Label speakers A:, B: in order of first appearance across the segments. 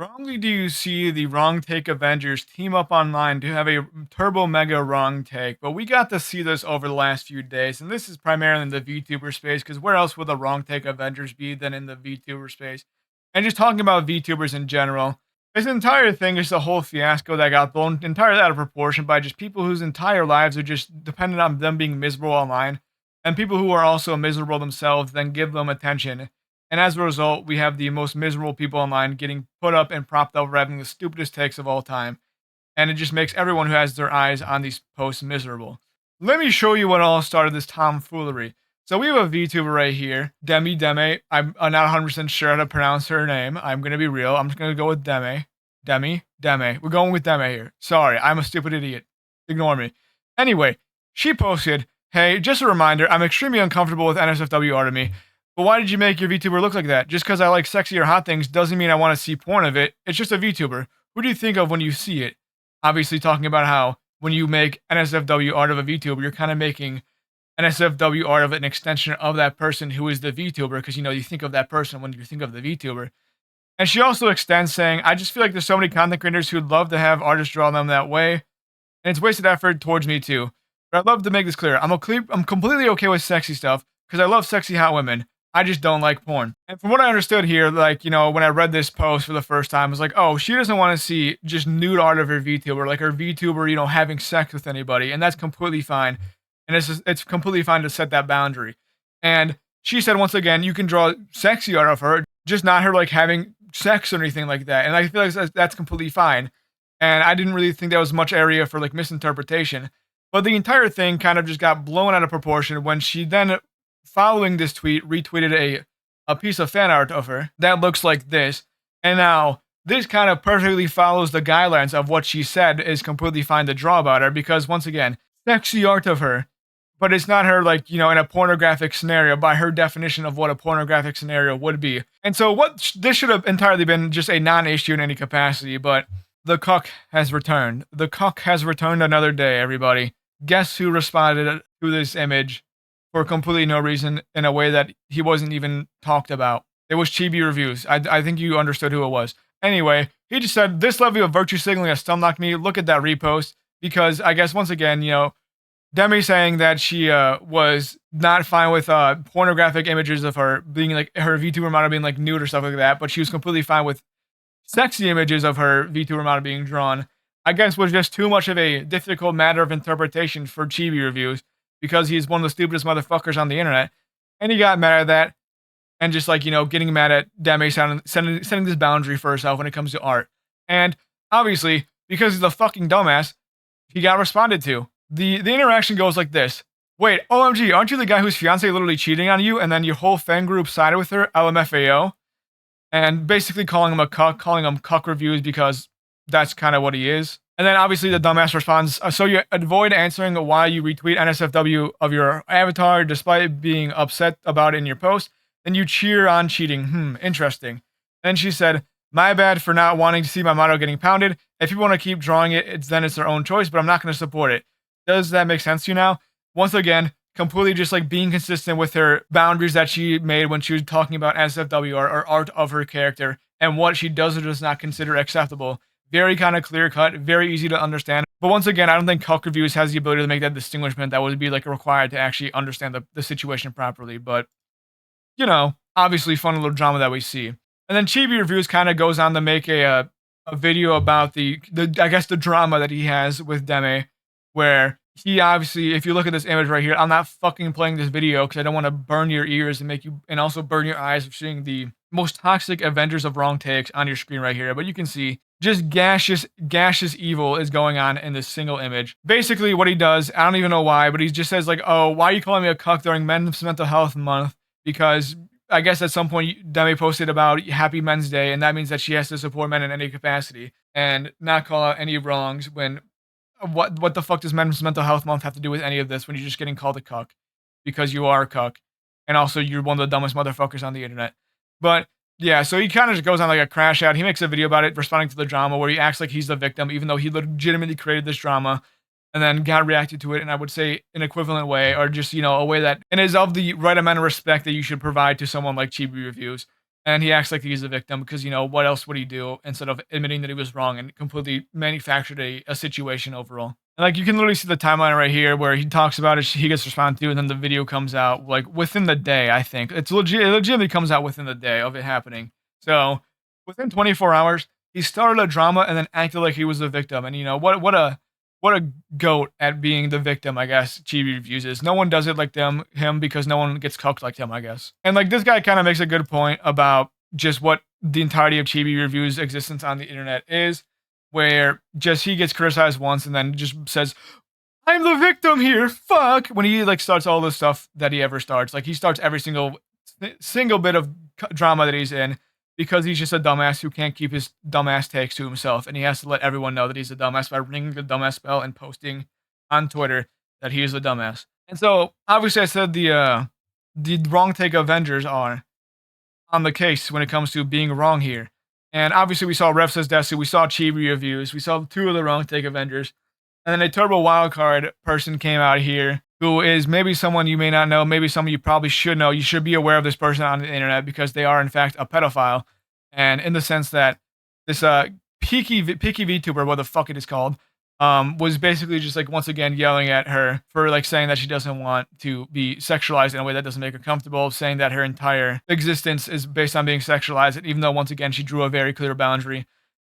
A: Wrongly do you see the Wrong Take Avengers team up online to have a turbo mega wrong take, but we got to see this over the last few days, and this is primarily in the VTuber space, because where else would the Wrong Take Avengers be than in the VTuber space? And just talking about VTubers in general, this entire thing is a whole fiasco that got blown entirely out of proportion by just people whose entire lives are just dependent on them being miserable online, and people who are also miserable themselves then give them attention. And as a result, we have the most miserable people online getting put up and propped up for having the stupidest takes of all time. And it just makes everyone who has their eyes on these posts miserable. Let me show you what all started this tomfoolery. So we have a VTuber right here, Demi. I'm not 100% sure how to pronounce her name. I'm going to be real. I'm just going to go with Demi. Demi. We're going with Demi here. Sorry, I'm a stupid idiot. Ignore me. Anyway, she posted, "Hey, just a reminder, I'm extremely uncomfortable with NSFW art of me. But why did you make your VTuber look like that? Just because I like sexy or hot things doesn't mean I want to see porn of it. It's just a VTuber. Who do you think of when you see it?" Obviously talking about how when you make NSFW art of a VTuber, you're kind of making NSFW art of an extension of that person who is the VTuber, because you think of that person when you think of the VTuber. And she also extends saying, "I just feel like there's so many content creators who'd love to have artists draw them that way, and it's wasted effort towards me too. But I'd love to make this clear. I'm completely okay with sexy stuff because I love sexy hot women. I just don't like porn." And from what I understood here, when I read this post for the first time, I was like, oh, she doesn't want to see just nude art of her VTuber, like her VTuber, having sex with anybody. And that's completely fine. And it's completely fine to set that boundary. And she said, once again, you can draw sexy art of her, just not her like having sex or anything like that. And I feel like that's completely fine. And I didn't really think there was much area for like misinterpretation. But the entire thing kind of just got blown out of proportion when she then, following this tweet, retweeted a piece of fan art of her that looks like this. And now this kind of perfectly follows the guidelines of what she said is completely fine to draw about her, because once again, sexy art of her, but it's not her in a pornographic scenario by her definition of what a pornographic scenario would be. And so this should have entirely been just a non-issue in any capacity, but the cuck has returned. The cuck has returned another day, everybody. Guess who responded to this image for completely no reason in a way that he wasn't even talked about? It was Chibi Reviews. I think you understood who it was. Anyway, he just said, "This level of virtue signaling has stomached me. Look at that repost." Because I guess once again, Demi saying that she was not fine with pornographic images of her being like her VTuber model being like nude or stuff like that, but she was completely fine with sexy images of her VTuber model being drawn. I guess was just too much of a difficult matter of interpretation for Chibi Reviews, because he's one of the stupidest motherfuckers on the internet. And he got mad at that, and just getting mad at Demi setting this boundary for herself when it comes to art. And obviously, because he's a fucking dumbass, he got responded to. The interaction goes like this: "Wait, OMG, aren't you the guy whose fiance literally cheating on you, and then your whole fan group sided with her, LMFAO?" And basically calling him a cuck, calling him cuck reviews, because that's kind of what he is. And then obviously the dumbass responds, "So you avoid answering why you retweet NSFW of your avatar despite being upset about it in your post. Then you cheer on cheating. Interesting." Then she said, "My bad for not wanting to see my model getting pounded. If you want to keep drawing it, then it's their own choice, but I'm not going to support it." Does that make sense to you now? Once again, completely just being consistent with her boundaries that she made when she was talking about NSFW or art of her character and what she does or does not consider acceptable. Very kind of clear cut, very easy to understand. But once again, I don't think Cuck Reviews has the ability to make that distinguishment that would be required to actually understand the situation properly. But, obviously fun little drama that we see. And then Chibi Reviews kind of goes on to make a video about the drama that he has with Demi, where he obviously, if you look at this image right here, I'm not fucking playing this video because I don't want to burn your ears and also burn your eyes of seeing the most toxic Avengers of wrong takes on your screen right here. But you can see just gaseous evil is going on in this single image. Basically what he does, I don't even know why, but he just says "Oh, why are you calling me a cuck during Men's Mental Health Month?" Because I guess at some point Demi posted about Happy Men's Day, and that means that she has to support men in any capacity and not call out any wrongs. When what the fuck does Men's Mental Health Month have to do with any of this when you're just getting called a cuck? Because you are a cuck. And also you're one of the dumbest motherfuckers on the internet. But yeah, so he kind of just goes on a crash out. He makes a video about it, responding to the drama, where he acts like he's the victim, even though he legitimately created this drama and then got reacted to it, and I would say an equivalent way, or just, a way that, and is of the right amount of respect that you should provide to someone like Chibi Reviews. and he acts like he's a victim because, what else would he do instead of admitting that he was wrong and completely manufactured a situation overall. And, like, you can literally see the timeline right here where he talks about it, he gets responded to, and then the video comes out, like, within the day, I think. It legitimately comes out within the day of it happening. So, within 24 hours, he started a drama and then acted like he was a victim, and, what a goat at being the victim, I guess, Chibi Reviews is. No one does it like him because no one gets cooked like him, I guess. And, like, this guy kind of makes a good point about just what the entirety of Chibi Reviews' existence on the internet is, where just he gets criticized once and then just says, "I'm the victim here, fuck," when he, like, starts all the stuff that he ever starts. Like, he starts every single bit of drama that he's in because he's just a dumbass who can't keep his dumbass takes to himself, and he has to let everyone know that he's a dumbass by ringing the dumbass bell and posting on Twitter that he is a dumbass. And so, obviously, I said the wrong take Avengers are on the case when it comes to being wrong here. And obviously, we saw Ref says Desu, we saw Chibi reviews, we saw two of the wrong take Avengers, and then a Turbo Wildcard person came out here who is maybe someone you may not know, maybe someone you probably should know. You should be aware of this person on the internet because they are, in fact, a pedophile. And in the sense that this picky VTuber, what the fuck it is called, was basically just, like, once again yelling at her for, like, saying that she doesn't want to be sexualized in a way that doesn't make her comfortable, saying that her entire existence is based on being sexualized, and even though once again she drew a very clear boundary.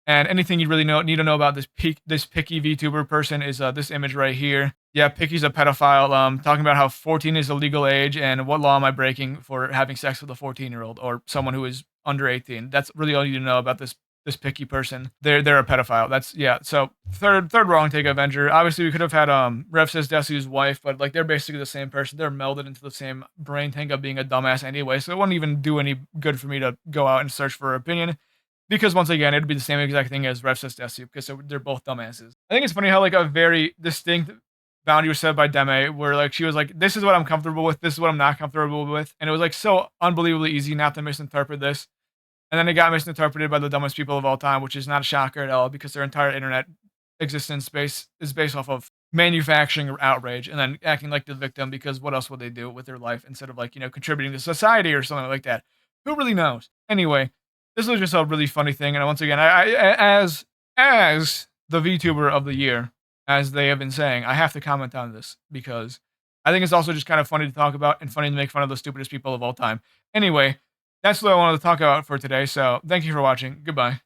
A: And anything you really need to know about this picky VTuber person is this image right here. Yeah, Picky's a pedophile, talking about how 14 is the legal age and what law am I breaking for having sex with a 14-year-old or someone who is under 18. That's really all you need to know about this picky person. They're a pedophile. That's yeah. So third wrong take Avenger. Obviously we could have had Rev says Desu's wife, but, like, they're basically the same person. They're melded into the same brain tank of being a dumbass anyway. So it wouldn't even do any good for me to go out and search for her opinion. Because once again, it'd be the same exact thing as Rev says Desu, because they're both dumbasses. I think it's funny how, like, a very distinct boundary was set by Deme, where, like, she was like, "This is what I'm comfortable with. This is what I'm not comfortable with," and it was, like, so unbelievably easy not to misinterpret this. And then it got misinterpreted by the dumbest people of all time, which is not a shocker at all because their entire internet existence is based off of manufacturing outrage and then acting like the victim because what else would they do with their life instead of, like, contributing to society or something like that? Who really knows? Anyway, this was just a really funny thing, and once again, as the VTuber of the year, as they have been saying, I have to comment on this because I think it's also just kind of funny to talk about and funny to make fun of the stupidest people of all time. Anyway, that's what I wanted to talk about for today, so thank you for watching. Goodbye.